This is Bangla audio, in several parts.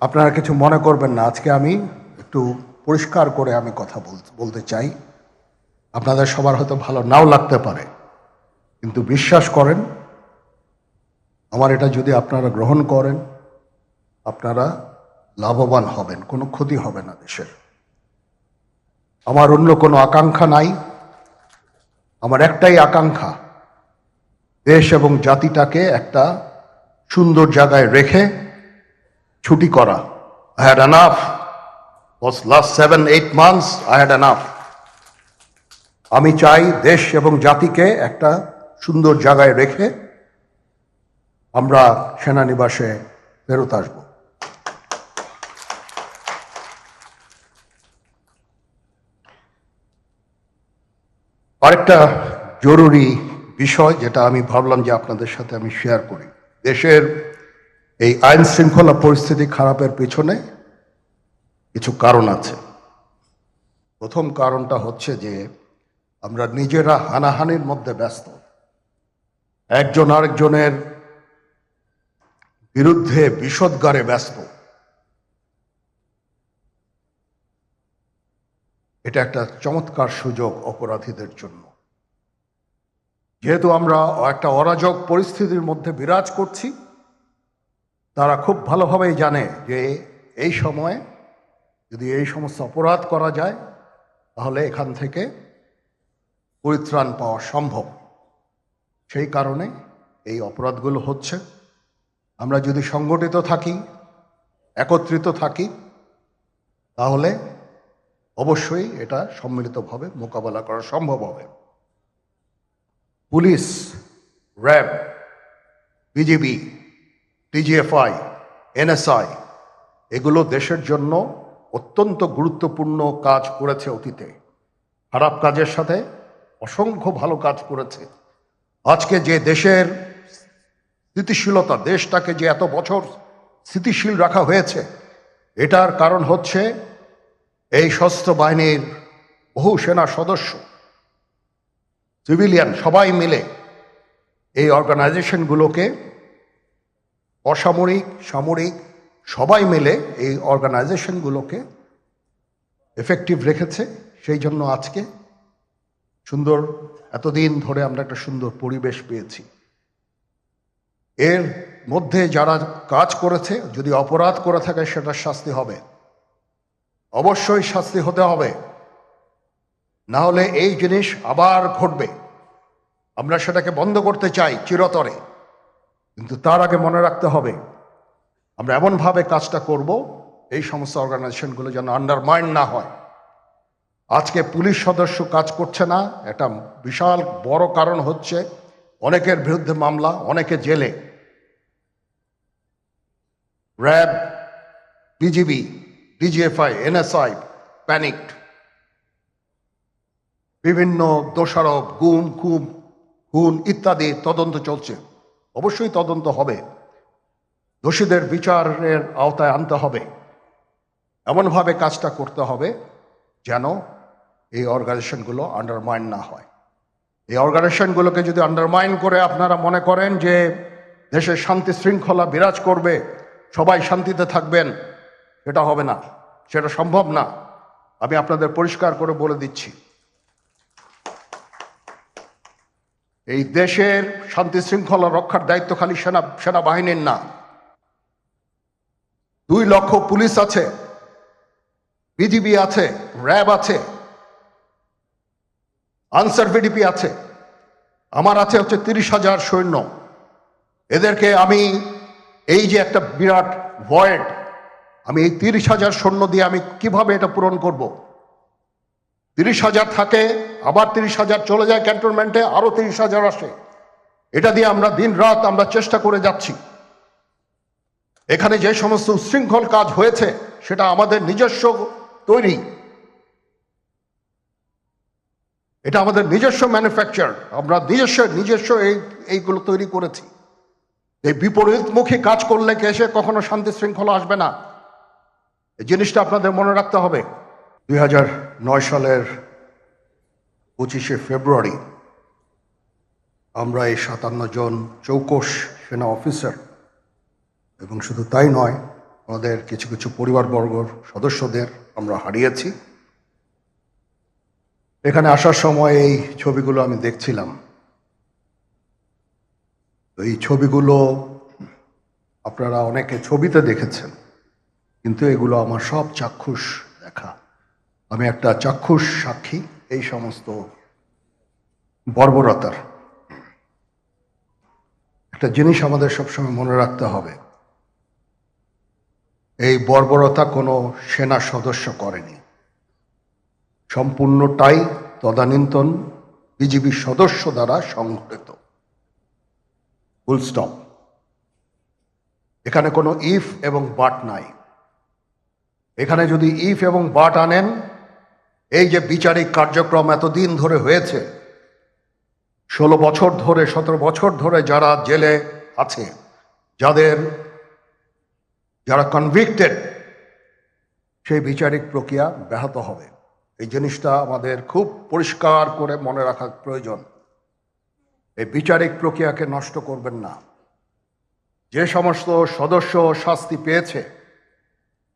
আপনারা কিছু মনে করবেন না, আজকে আমি একটু পরিষ্কার করে আমি কথা বলতে চাই। আপনাদের সবার হয়তো ভালো নাও লাগতে পারে, কিন্তু বিশ্বাস করেন, আমার এটা যদি আপনারা গ্রহণ করেন, আপনারা লাভবান হবেন, কোনো ক্ষতি হবে না দেশের। আমার অন্য কোনো আকাঙ্ক্ষা নাই, আমার একটাই আকাঙ্ক্ষা, দেশ এবং জাতিটাকে একটা সুন্দর জায়গায় রেখে ছুটি করা। I had enough. Was last 7-8 months I had enough. আমি চাই দেশ এবং জাতিকে একটা সুন্দর জায়গায় রেখে আমরা সেনানিবাসে ফেরত আসব। আরেকটা জরুরি বিষয় যেটা আমি ভাবলাম যে আপনাদের সাথে আমি শেয়ার করি। দেশের এই আইন শৃঙ্খলা পরিস্থিতি খারাপের পিছনে কিছু কারণ আছে। প্রথম কারণটা হচ্ছে যে আমরা নিজেরা হানাহানির মধ্যে ব্যস্ত, একজন আরেকজনের বিরুদ্ধে বিষোদ্গারে ব্যস্ত। এটা একটা চমৎকার সুযোগ অপরাধীদের জন্য। যেহেতু আমরা একটা অরাজক পরিস্থিতির মধ্যে বিরাজ করছি, তারা খুব ভালোভাবেই জানে যে এই সময়ে যদি এই সমস্ত অপরাধ করা যায় তাহলে এখান থেকে পরিত্রাণ পাওয়া সম্ভব। সেই কারণে এই অপরাধগুলো হচ্ছে। আমরা যদি সংগঠিত থাকি, একত্রিত থাকি, তাহলে অবশ্যই এটা সম্মিলিতভাবে মোকাবেলা করা সম্ভব হবে। Police, RAB, BGB, TGFI, NSI এগুলো দেশের জন্য অত্যন্ত গুরুত্বপূর্ণ কাজ করেছে অতীতে। খারাপ কাজের সাথে অসংখ্য ভালো কাজ করেছে। আজকে যে দেশের স্থিতিশীলতা, দেশটাকে যে এত বছর স্থিতিশীল রাখা হয়েছে, এটার কারণ হচ্ছে এই সশস্ত্র বাহিনীর বহু সেনা সদস্য, সিভিলিয়ান সবাই মিলে এই অর্গানাইজেশনগুলোকে, অসামরিক, সামরিক সবাই মিলে এই অর্গানাইজেশনগুলোকে এফেক্টিভ রেখেছে। সেই জন্য আজকে সুন্দর, এতদিন ধরে আমরা একটা সুন্দর পরিবেশ পেয়েছি। এর মধ্যে যারা কাজ করেছে, যদি অপরাধ করে থাকে সেটা শাস্তি হবে, অবশ্যই শাস্তি হতে হবে, না হলে এই জিনিস আবার ঘটবে। আমরা সেটাকে বন্ধ করতে চাই চিরতরে, কিন্তু তার আগে মনে রাখতে হবে আমরা এমনভাবে কাজটা করব এই সমস্ত অর্গানাইজেশনগুলো যেন আন্ডারমাইন না হয়। আজকে পুলিশ সদস্য কাজ করছে না, একটা বিশাল বড় কারণ হচ্ছে অনেকের বিরুদ্ধে মামলা, অনেকে জেলে। RAB, BGB, DGFI, NSI panicked. বিভিন্ন দোষারোপ, গুম, খুন ইত্যাদি তদন্ত চলছে। অবশ্যই তদন্ত হবে, দোষীদের বিচারের আওতায় আনতে হবে। এমনভাবে কাজটা করতে হবে যেন এই অর্গানাইজেশনগুলো আন্ডারমাইন না হয়। এই অর্গানাইজেশনগুলোকে যদি আন্ডারমাইন করে আপনারা মনে করেন যে দেশের শান্তি শৃঙ্খলা বিরাজ করবে, সবাই শান্তিতে থাকবেন, সেটা হবে না, সেটা সম্ভব না। আমি আপনাদের পরিষ্কার করে বলে দিচ্ছি, এই দেশের শান্তি শৃঙ্খলা রক্ষার দায়িত্ব খালি সেনাবাহিনীর না। 2 লক্ষ পুলিশ আছে, বিজিবি আছে, র্যাব আছে, আনসার ভিডিপি আছে, আমার আছে হচ্ছে 30,000 সৈন্য। এদেরকে আমি এই যে একটা বিরাট ভয়েড, আমি এই 30,000 সৈন্য দিয়ে আমি কিভাবে এটা পূরণ করব? 30,000 থাকে, আবার 30,000 চলে যায় ক্যান্টনমেন্টে, আরো 30,000 আসে। এটা দিয়ে আমরা দিন রাত আমরা চেষ্টা করে যাচ্ছি। এখানে যে সমস্ত উচ্ছৃঙ্খল কাজ হয়েছে সেটা আমাদের নিজস্ব তৈরি, এটা আমাদের নিজস্ব ম্যানুফ্যাকচার, আমরা নিজস্ব এইগুলো তৈরি করেছি। এই বিপরীতমুখী কাজ করলে এসে কখনো শান্তি শৃঙ্খলা আসবে না, এই জিনিসটা আপনাদের মনে রাখতে হবে। 2009 সালের 25শে ফেব্রুয়ারি আমরা এই 57 জন চৌকস সেনা অফিসার, এবং শুধু তাই নয়, আমাদের কিছু কিছু পরিবারবর্গর সদস্যদের আমরা হারিয়েছি। এখানে আসার সময় এই ছবিগুলো আমি দেখছিলাম। এই ছবিগুলো আপনারা অনেকে ছবিতে দেখেছেন, কিন্তু এগুলো আমার সব চাক্ষুষ দেখা। আমি একটা চাক্ষুষ সাক্ষী এই সমস্ত বর্বরতার। একটা জিনিস আমাদের সবসময় মনে রাখতে হবে, এই বর্বরতা কোনো সেনা সদস্য করেনি, সম্পূর্ণটাই তদানীন্তন বিজিবি সদস্য দ্বারা সংঘটিত। Full stop. এখানে কোনো ইফ এবং বাট নাই। এখানে যদি ইফ এবং বাট আনেন, এই যে বিচারিক কার্যক্রম এতদিন ধরে হয়েছে, 16 বছর ধরে 17 বছর ধরে যারা জেলে আছে, যারা কনভিক্টেড, সেই বিচারিক প্রক্রিয়া ব্যাহত হবে। এই জিনিসটা আমাদের খুব পরিষ্কার করে মনে রাখা প্রয়োজন। এই বিচারিক প্রক্রিয়াকে নষ্ট করবেন না। যে সমস্ত সদস্য শাস্তি পেয়েছে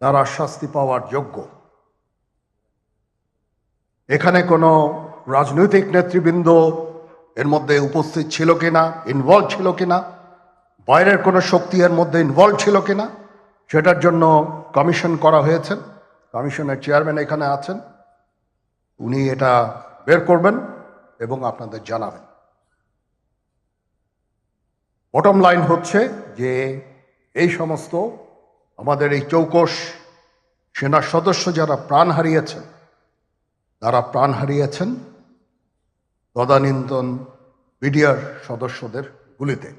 তারা শাস্তি পাওয়ার যোগ্য। এখানে কোনো রাজনৈতিক নেতৃবৃন্দ এর মধ্যে উপস্থিত ছিল কিনা, ইনভলভ ছিল কিনা, বাইরের কোনো শক্তি এর মধ্যে ইনভলভ ছিল কিনা, সেটার জন্য কমিশন করা হয়েছে। কমিশনের চেয়ারম্যান এখানে আছেন, উনি এটা বের করবেন এবং আপনাদের জানাবেন। বটম লাইন হচ্ছে যে এই সমস্ত আমাদের এই চৌকস সেনা সদস্য যারা প্রাণ হারিয়েছেন, তারা প্রাণ হারিয়েছেন তদানীন্তন বিডিআর সদস্যদের গুলিতে।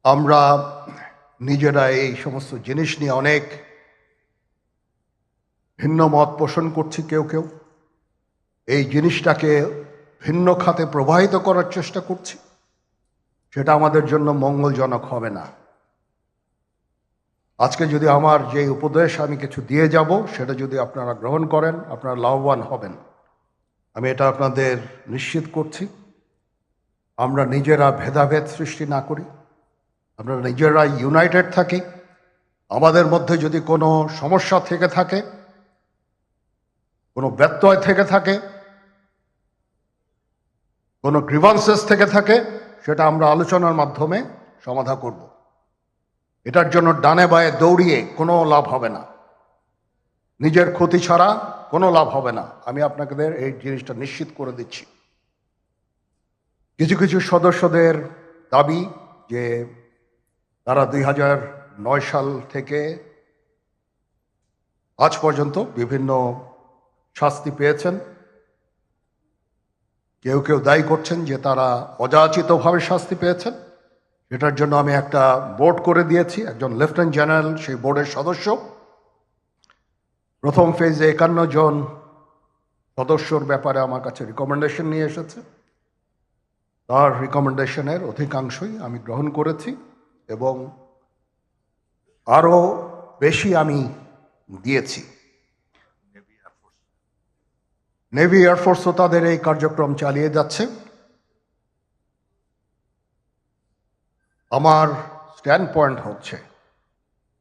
আমরা নিজেরা এই সমস্ত জিনিস নিয়ে অনেক ভিন্ন মত পোষণ করছি। কেউ কেউ এই জিনিসটাকে ভিন্ন খাতে প্রবাহিত করার চেষ্টা করছি। সেটা আমাদের জন্য মঙ্গলজনক হবে না। আজকে যদি আমার যে উপদেশ আমি কিছু দিয়ে যাব, সেটা যদি আপনারা গ্রহণ করেন, আপনারা লাভবান হবেন, আমি এটা আপনাদের নিশ্চিত করছি। আমরা নিজেরা ভেদাভেদ সৃষ্টি না করি, আমরা নিজেরা ইউনাইটেড থাকি। আমাদের মধ্যে যদি কোনো সমস্যা থেকে থাকে, কোনো ব্যত্যয় থেকে থাকে, কোনো গ্রিভান্সেস থেকে থাকে, সেটা আমরা আলোচনার মাধ্যমে সমাধান করব। এটার জন্য ডানে বায়ে দৌড়িয়ে কোনো লাভ হবে না, নিজের ক্ষতি ছাড়া কোনো লাভ হবে না। আমি আপনাদের এই জিনিসটা নিশ্চিত করে দিচ্ছি। কিছু কিছু সদস্যদের দাবি যে তারা 2009 সাল থেকে আজ পর্যন্ত বিভিন্ন শাস্তি পেয়েছেন। কেউ কেউ দায়ী করছেন যে তারা অযাচিতভাবে শাস্তি পেয়েছেন। এটার জন্য আমি একটা বোর্ড করে দিয়েছি, একজন লেফটেন্যান্ট জেনারেল সেই বোর্ডের সদস্য। প্রথম ফেজে 51 জন সদস্যর ব্যাপারে আমার কাছে রিকমেন্ডেশন নিয়ে এসেছে। তার রিকমেন্ডেশনের অধিকাংশই আমি গ্রহণ করেছি এবং আরও বেশি আমি দিয়েছি। নেভি এয়ারফোর্সও তাদের এই কার্যক্রম চালিয়ে যাচ্ছে। আমার স্ট্যান্ড পয়েন্ট হচ্ছে,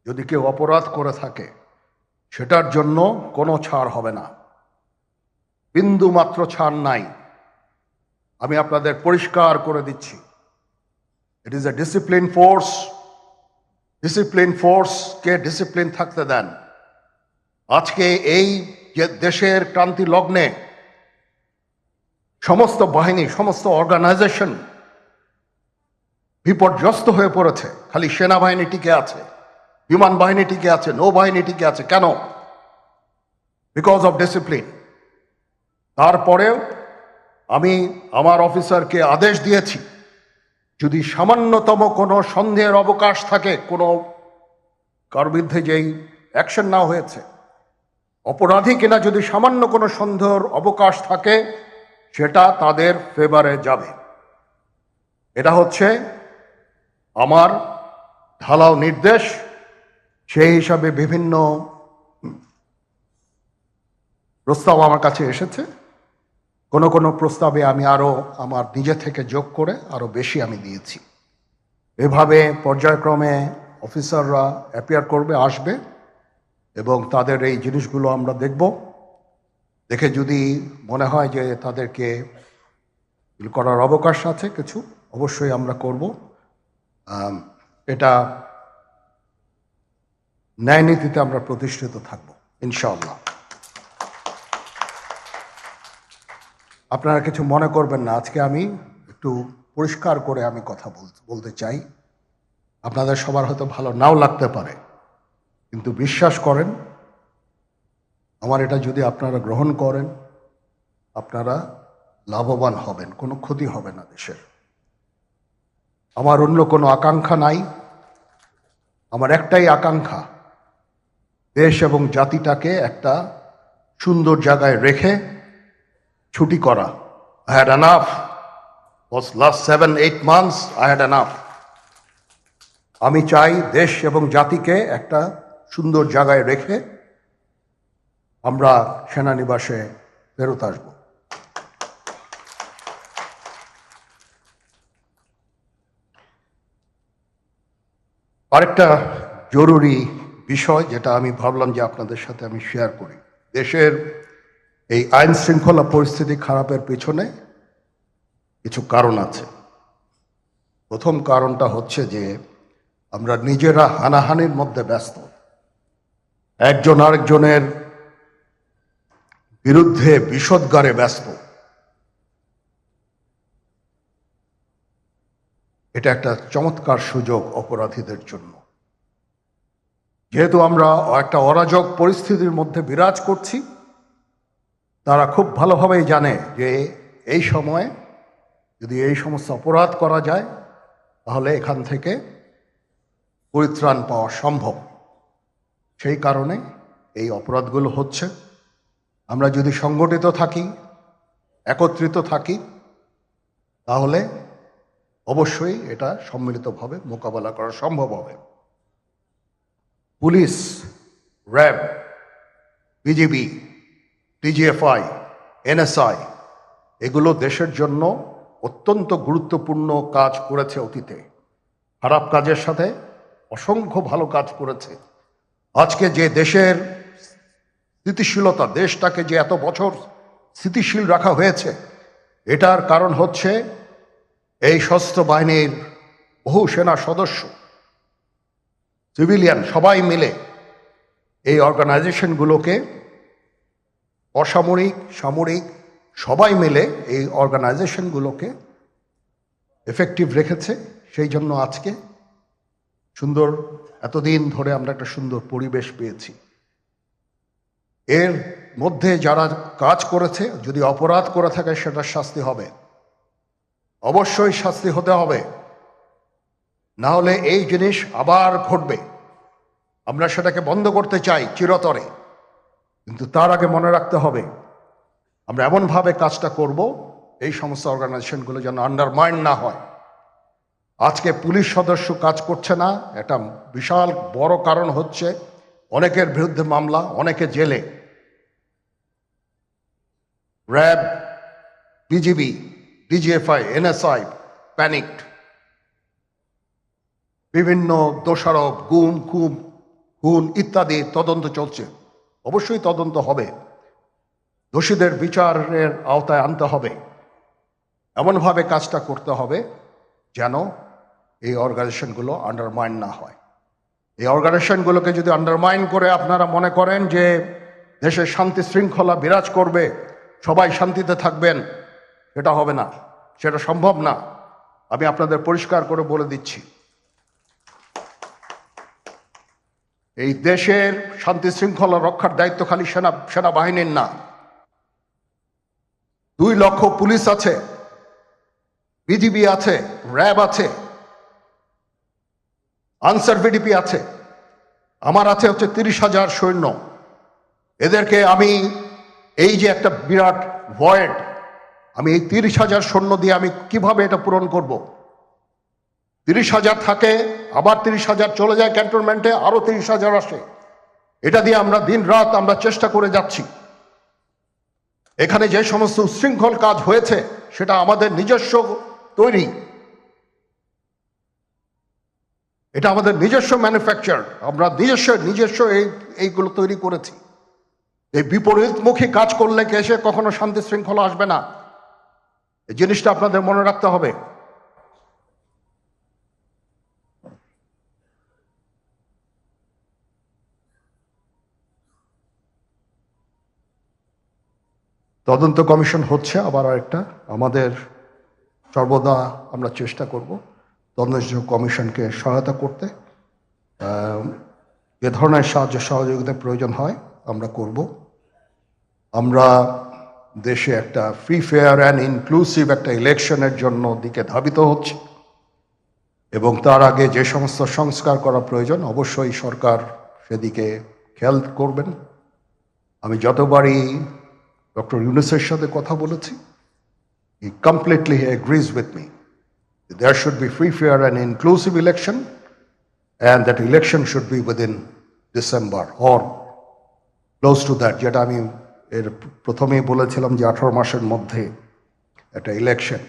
যদি কেউ অপরাধ করে থাকে সেটার জন্য কোনো ছাড় হবে না, বিন্দু মাত্র ছাড় নাই। আমি আপনাদের পরিষ্কার করে দিচ্ছি, it is a discipline force. Discipline ফোর্সকে ডিসিপ্লিন থাকতে দেন। আজকে এই যে দেশের ক্রান্তি লগ্নে সমস্ত বাহিনী, সমস্ত অর্গানাইজেশন বিপর্যস্ত হয়ে পড়েছে। খালি সেনাবাহিনী টিকে আছে, বিমান বাহিনী টিকে আছে, নৌবাহিনী টিকে আছে। কেন? Because of discipline. তারপরেও আমি আমার অফিসারকে আদেশ দিয়েছি, যদি সামান্যতম কোনো সন্দেহের অবকাশ থাকে, কোনো কার বিরুদ্ধে যেই অ্যাকশন না হয়েছে, অপরাধী কিনা যদি সামান্য কোনো সন্দেহের অবকাশ থাকে, সেটা তাদের ফেভারে যাবে। এটা হচ্ছে আমার ঢালাও নির্দেশ। সেই হিসাবে বিভিন্ন প্রস্তাব আমার কাছে এসেছে। কোনো প্রস্তাবে আমি আরও আমার নিজে থেকে যোগ করে আরও বেশি আমি দিয়েছি। এভাবে পর্যায়ক্রমে অফিসাররা অ্যাপিয়ার করবে, আসবে, এবং তাদের এই জিনিসগুলো আমরা দেখব। দেখে যদি মনে হয় যে তাদেরকে করার অবকাশ আছে কিছু, অবশ্যই আমরা করব। এটা ন্যায় নীতিতে আমরা প্রতিষ্ঠিত থাকব ইনশাআল্লাহ। আপনারা কিছু মনে করবেন না, আজকে আমি একটু পরিষ্কার করে আমি কথা বলতে চাই। আপনাদের সবার হয়তো ভালো নাও লাগতে পারে, কিন্তু বিশ্বাস করেন, আমার এটা যদি আপনারা গ্রহণ করেন, আপনারা লাভবান হবেন, কোনো ক্ষতি হবে না দেশের। আমার অন্য কোনো আকাঙ্ক্ষা নাই। আমার একটাই আকাঙ্ক্ষা, দেশ এবং জাতিটাকে একটা সুন্দর জায়গায় রেখে ছুটি করা। I had enough. Was last 7-8 months I had enough. আমি চাই দেশ এবং জাতিকে একটা সুন্দর জায়গায় রেখে আমরা সেনানিবাসে ফেরত আসব। আরেকটা জরুরি বিষয় যেটা আমি ভাবলাম যে আপনাদের সাথে আমি শেয়ার করি। দেশের এই আইন শৃঙ্খলা পরিস্থিতি খারাপের পেছনে কিছু কারণ আছে। প্রথম কারণটা হচ্ছে যে আমরা নিজেরা হানাহানির মধ্যে ব্যস্ত, একজন আরেকজনের বিরুদ্ধে বিষোদ্গারে ব্যস্ত। এটা একটা চমৎকার সুযোগ অপরাধীদের জন্য। যেহেতু আমরা একটা অরাজক পরিস্থিতির মধ্যে বিরাজ করছি, তারা খুব ভালোভাবেই জানে যে এই সময়ে যদি এই সমস্ত অপরাধ করা যায় তাহলে এখান থেকে পরিত্রাণ পাওয়া সম্ভব। সেই কারণে এই অপরাধগুলো হচ্ছে। আমরা যদি সংগঠিত থাকি, একত্রিত থাকি, তাহলে অবশ্যই এটা সম্মিলিতভাবে মোকাবেলা করা সম্ভব হবে। Police, RAB, BGB, TGFI, NSI এগুলো দেশের জন্য অত্যন্ত গুরুত্বপূর্ণ কাজ করেছে অতীতে। খারাপ কাজের সাথে অসংখ্য ভালো কাজ করেছে। আজকে যে দেশের স্থিতিশীলতা, দেশটাকে যে এত বছর স্থিতিশীল রাখা হয়েছে, এটার কারণ হচ্ছে এই সশস্ত্র বাহিনীর বহু সেনা সদস্য, সিভিলিয়ান সবাই মিলে এই অর্গানাইজেশনগুলোকে, অসামরিক, সামরিক সবাই মিলে এই অর্গানাইজেশনগুলোকে এফেক্টিভ রেখেছে। সেই জন্য আজকে সুন্দর, এতদিন ধরে আমরা একটা সুন্দর পরিবেশ পেয়েছি। এর মধ্যে যারা কাজ করেছে, যদি অপরাধ করে থাকে সেটার শাস্তি হবে, অবশ্যই শাস্তি হতে হবে, না হলে এই জিনিস আবার ঘটবে। আমরা সেটাকে বন্ধ করতে চাই চিরতরে, কিন্তু তার আগে মনে রাখতে হবে আমরা এমনভাবে কাজটা করব এই সমস্ত অর্গানাইজেশনগুলো যেন আন্ডারমাইন না হয়। আজকে পুলিশ সদস্য কাজ করছে না, এটা বিশাল বড় কারণ হচ্ছে অনেকের বিরুদ্ধে মামলা, অনেকে জেলে। RAB, BGB, DGFI, NSI panicked. বিভিন্ন দোষারোপ, গুম, খুন, খুন ইত্যাদি তদন্ত চলছে। অবশ্যই তদন্ত হবে, দোষীদের বিচারের আওতায় আনতে হবে। এমনভাবে কাজটা করতে হবে যেন এই অর্গানাইজেশনগুলো আন্ডারমাইন না হয়। এই অর্গানাইজেশনগুলোকে যদি আন্ডারমাইন করে আপনারা মনে করেন যে দেশে শান্তি শৃঙ্খলা বিরাজ করবে, সবাই শান্তিতে থাকবেন, সেটা হবে না, সেটা সম্ভব না। আমি আপনাদের পরিষ্কার করে বলে দিচ্ছি, এই দেশের শান্তি শৃঙ্খলা রক্ষার দায়িত্ব খালি সেনাবাহিনীর না। 2 লক্ষ পুলিশ আছে, বিজিবি আছে, র্যাব আছে, আনসার ভিডিপি আছে, আমার আছে হচ্ছে 30,000 সৈন্য। এদেরকে আমি এই যে একটা বিরাট ভয়েড, আমি এই 30,000 সৈন্য দিয়ে আমি কিভাবে এটা পূরণ করব? 30,000 থাকে, আবার 30,000 চলে যায় ক্যান্টনমেন্টে, আরো 30,000 আসে। এটা দিয়ে আমরা দিন রাত আমরা চেষ্টা করে যাচ্ছি। এখানে যে সমস্ত উচ্ছৃঙ্খল কাজ হয়েছে সেটা আমাদের নিজস্ব তৈরি। এটা আমাদের নিজস্ব ম্যানুফ্যাকচার, আমরা নিজস্ব এইগুলো তৈরি করেছি। এই বিপরীতমুখী কাজ করলে এসে কখনো শান্তি শৃঙ্খলা আসবে না, এই জিনিসটা আপনাদের মনে রাখতে হবে। তদন্ত কমিশন হচ্ছে, আবার আরেকটা আমাদের সর্বদা আমরা চেষ্টা করব তদন্ত কমিশনকে সহায়তা করতে। যে ধরনের সাহায্য সহযোগিতার প্রয়োজন হয় আমরা করব। আমরা দেশে একটা ফ্রি ফেয়ার অ্যান্ড ইনক্লুসিভ একটা ইলেকশনের জন্য দিকে ধাবিত হচ্ছে, এবং তার আগে যে সমস্ত সংস্কার করা প্রয়োজন অবশ্যই সরকার সেদিকে খেয়াল করবেন। আমি যতবারই ডক্টর ইউনূসের সাথে কথা বলেছি, he completely agrees with me. There should be free, fair and inclusive election, and that election should be within December or close to that. যেটা আমি এর প্রথমেই বলেছিলাম যে 18 মাসের মধ্যে একটা ইলেকশন।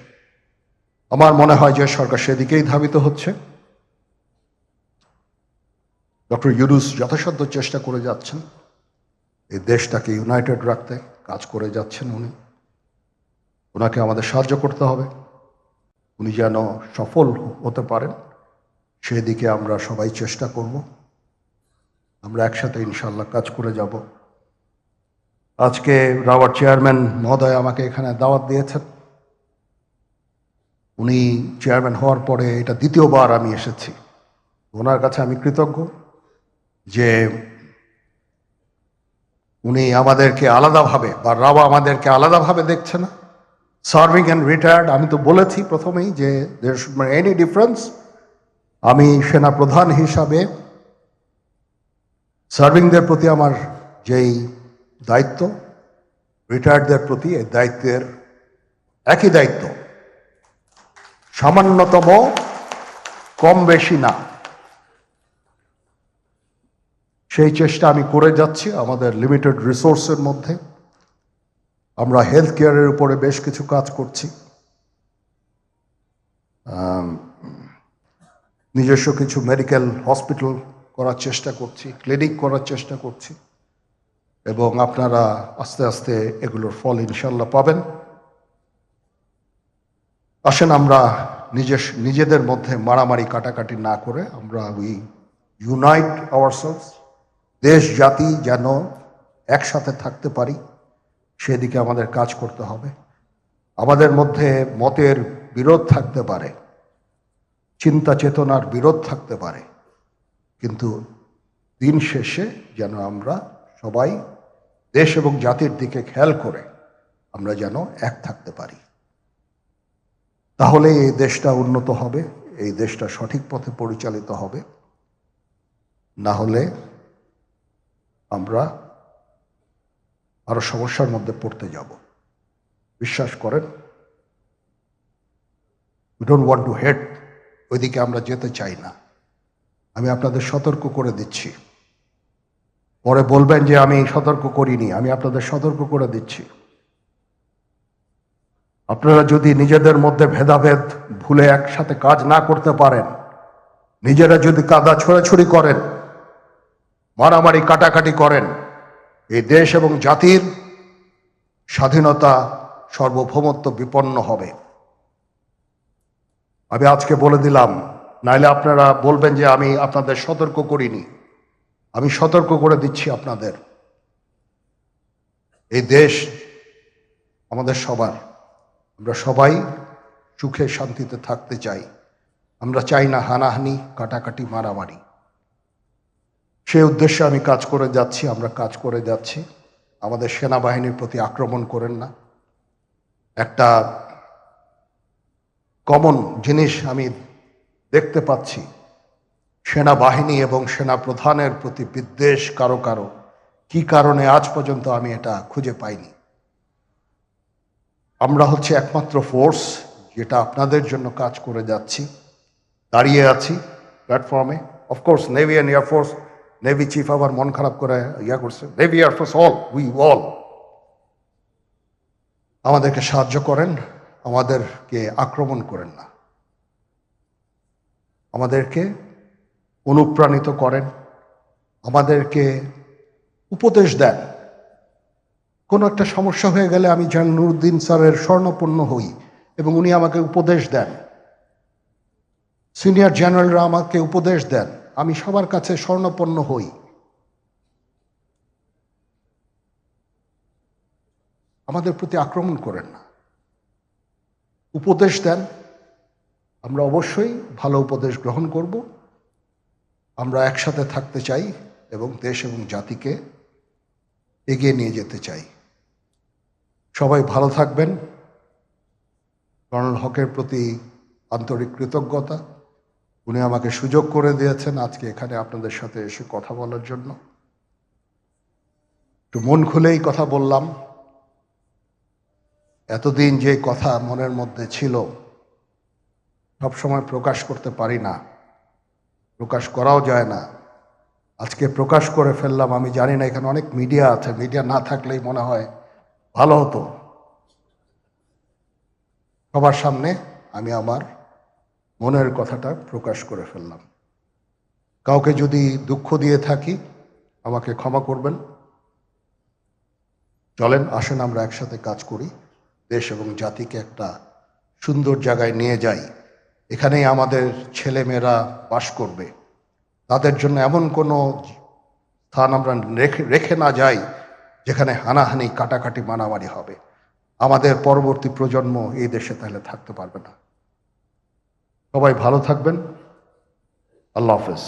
আমার মনে হয় যে সরকার সেদিকেই ধাবিত হচ্ছে। ডক্টর ইউনূস যথাসাধ্য চেষ্টা করে যাচ্ছেন এই দেশটাকে ইউনাইটেড রাখতে, কাজ করে যাচ্ছেন উনি। ওনাকে আমাদের সাহায্য করতে হবে, উনি যেন সফল হতে পারেন সেদিকে আমরা সবাই চেষ্টা করব। আমরা একসাথে ইনশাল্লাহ কাজ করে যাব। আজকে রাওয়ার চেয়ারম্যান মহোদয় আমাকে এখানে দাওয়াত দিয়েছেন। উনি চেয়ারম্যান হওয়ার পরে এটা দ্বিতীয়বার আমি এসেছি। ওনার কাছে আমি কৃতজ্ঞ যে উনি আমাদেরকে আলাদাভাবে, বা রাওয়া আমাদেরকে আলাদাভাবে দেখছে না। সার্ভিং অ্যান্ড রিটায়ার্ড, আমি তো বলেছি প্রথমেই যে there should be any difference. আমি সেনা প্রধান হিসাবে সার্ভিংদের প্রতি আমার যেই দায়িত্ব, রিটায়ার্ডদের প্রতি এই দায়িত্বের একই দায়িত্ব, সামান্যতম কম বেশি না। সেই চেষ্টা আমি করে যাচ্ছি আমাদের লিমিটেড রিসোর্সের মধ্যে। আমরা হেলথ কেয়ারের উপরে বেশ কিছু কাজ করছি, নিজস্ব কিছু মেডিকেল হসপিটাল করার চেষ্টা করছি, ক্লিনিক করার চেষ্টা করছি, এবং আপনারা আস্তে আস্তে এগুলোর ফল ইনশাল্লাহ পাবেন। আসেন আমরা নিজেদের মধ্যে মারামারি কাটাকাটি না করে আমরা উই ইউনাইট আওয়ারসেলভস। দেশ জাতি যেন একসাথে থাকতে পারি সেদিকে আমাদের কাজ করতে হবে। আমাদের মধ্যে মতের বিরোধ থাকতে পারে, চিন্তা চেতনার বিরোধ থাকতে পারে, কিন্তু দিন শেষে যেন আমরা সবাই দেশ এবং জাতির দিকে খেয়াল করে আমরা যেন এক থাকতে পারি। তাহলে এই দেশটা উন্নত হবে, এই দেশটা সঠিক পথে পরিচালিত হবে। না হলে আমরা আরো সমস্যার মধ্যে পড়তে যাব। বিশ্বাস করেন, we don't want to head, ওইদিকে আমরা যেতে চাই না। আমি আপনাদের সতর্ক করে দিচ্ছি। পরে বলবেন যে আমি সতর্ক করিনি, আমি আপনাদের সতর্ক করে দিচ্ছি। আপনারা যদি নিজেদের মধ্যে ভেদাভেদ ভুলে একসাথে কাজ না করতে পারেন, নিজেরা যদি কাদা ছোড়াছুড়ি করেন, মারামারি কাটাকাটি করেন, এই দেশ এবং জাতির স্বাধীনতা সার্বভৌমত্ব বিপন্ন হবে। আমি আজকে বলে দিলাম, নাইলে আপনারা বলবেন যে আমি আপনাদের সতর্ক করিনি। আমি সতর্ক করে দিচ্ছি আপনাদের। এই দেশ আমাদের সবার, আমরা সবাই সুখে শান্তিতে থাকতে চাই। আমরা চাই না হানাহানি, কাটাকাটি, মারামারি। সেই উদ্দেশ্যে আমি কাজ করে যাচ্ছি, আমরা কাজ করে যাচ্ছি। আমাদের সেনাবাহিনীর প্রতি আক্রমণ করেন না। একটা কমন জিনিস আমি দেখতে পাচ্ছি, সেনাবাহিনী এবং সেনা প্রধানের প্রতি বিদ্বেষ কারো কারো। কি কারণে আজ পর্যন্ত আমি এটা খুঁজে পাইনি। আমরা হচ্ছে একমাত্র ফোর্স যেটা আপনাদের জন্য কাজ করে যাচ্ছি, দাঁড়িয়ে আছি প্ল্যাটফর্মে। Of course navy and air force, navy chief আবার মন খারাপ করে করছে, navy air force all, we all আমাদেরকে সাহায্য করেন, আমাদেরকে আক্রমণ করেন না। আমাদেরকে অনুপ্রাণিত করেন, আমাদেরকে উপদেশ দেন। কোনো একটা সমস্যা হয়ে গেলে আমি যেন নুরুদ্দিন স্যারের স্বর্ণপন্ন হই এবং উনি আমাকে উপদেশ দেন, সিনিয়র জেনারেলরা আমাকে উপদেশ দেন, আমি সবার কাছে স্বর্ণপন্ন হই। আমাদের প্রতি আক্রমণ করেন না, উপদেশ দেন। আমরা অবশ্যই ভালো উপদেশ গ্রহণ করব। আমরা একসাথে থাকতে চাই এবং দেশ এবং জাতিকে এগিয়ে নিয়ে যেতে চাই। সবাই ভালো থাকবেন। কর্নেল হকের প্রতি আন্তরিক কৃতজ্ঞতা। উনি আমাকে সুযোগ করে দিয়েছেন আজকে এখানে আপনাদের সাথে এসে কথা বলার জন্য। একটু মন খুলেই কথা বললাম। এতদিন যে কথা মনের মধ্যে ছিল সবসময় প্রকাশ করতে পারি না, প্রকাশ করাও যায় না। আজকে প্রকাশ করে ফেললাম। আমি জানি না এখানে অনেক মিডিয়া আছে, মিডিয়া না থাকলেই মনে হয় ভালো হতো। সবার সামনে আমি আমার মনের কথাটা প্রকাশ করে ফেললাম। কাউকে যদি দুঃখ দিয়ে থাকি আমাকে ক্ষমা করবেন। চলেন, আসেন আমরা একসাথে কাজ করি, দেশ এবং জাতিকে একটা সুন্দর জায়গায় নিয়ে যাই। এখানেই আমাদের ছেলেমেয়েরা বাস করবে। তাদের জন্য এমন কোনো স্থান আমরা রেখে না যাই যেখানে হানাহানি, কাটাকাটি, মারামারি হবে। আমাদের পরবর্তী প্রজন্ম এই দেশে তাহলে থাকতে পারবে না। সবাই ভালো থাকবেন। আল্লাহ হাফেজ।